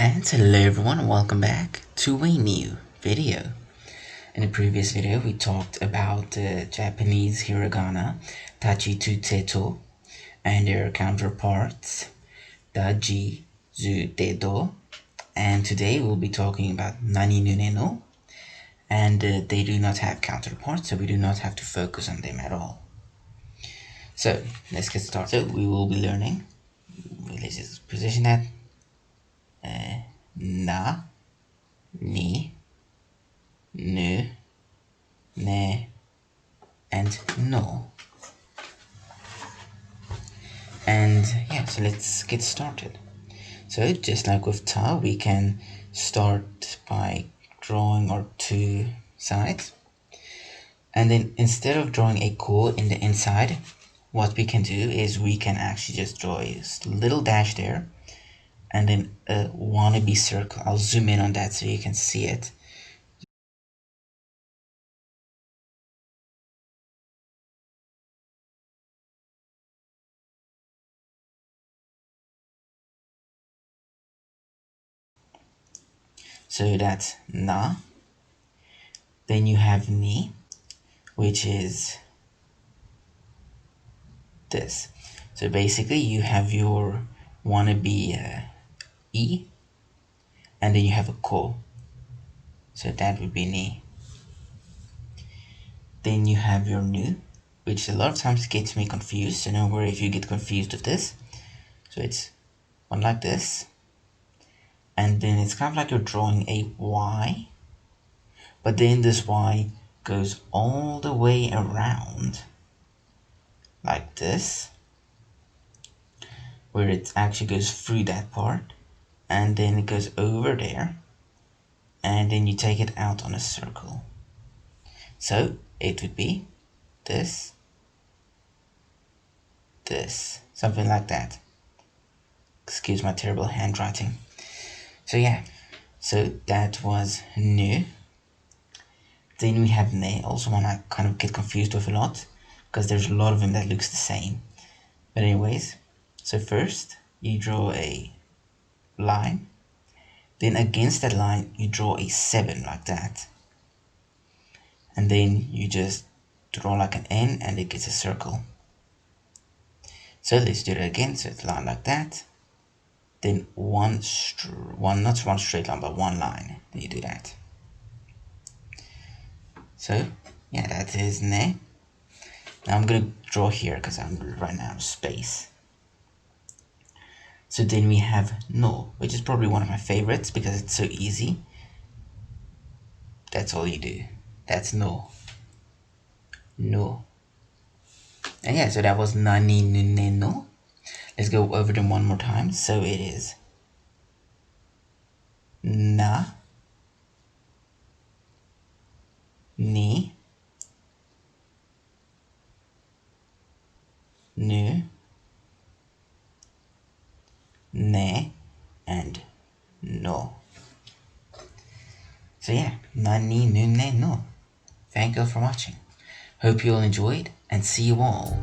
And hello everyone, welcome back to a new video. In the previous video we talked about the Japanese Hiragana, Tachi to Teto, and their counterparts, Daji, Zu, Dedo. And today we'll be talking about Nani Nune no, and they do not have counterparts, so we do not have to focus on them at all. So let's get started. So we will be learning, let's just position that, na, ni, nu, ne, and no. And yeah, so let's get started. So just like with ta, we can start by drawing our two sides. And then instead of drawing a ko in the inside, what we can do is we can actually just draw a little dash there and then a wannabe circle. I'll zoom in on that so you can see it. So that's na. Then you have ni, which is this. So basically you have your wannabe e, and then you have a ko. So that would be ni. Then you have your nu, which a lot of times gets me confused. So don't worry if you get confused with this. So it's one like this. And then it's kind of like you're drawing a Y. But then this Y goes all the way around like this, where it actually goes through that part. And then it goes over there. And then you take it out on a circle. So it would be this, something like that. Excuse my terrible handwriting. So yeah, so that was nu. Then we have ne, also one I kind of get confused with a lot, because there's a lot of them that looks the same. But anyways, so first you draw a line, then against that line you draw a 7 like that. And then you just draw like an N and it gets a circle. So let's do it again. So it's a line like that. Then not one straight line, but one line. Then you do that. So yeah, that is ne. Now I'm gonna draw here because I'm right now out of space. So then we have no, which is probably one of my favorites because it's so easy. That's all you do. That's no. No. And yeah, so that was nani nune no. Let's go over them one more time. So it is na, ni, nu, ne, and no. So yeah, nani, nu, ne, no. Thank you all for watching. Hope you all enjoyed, and see you all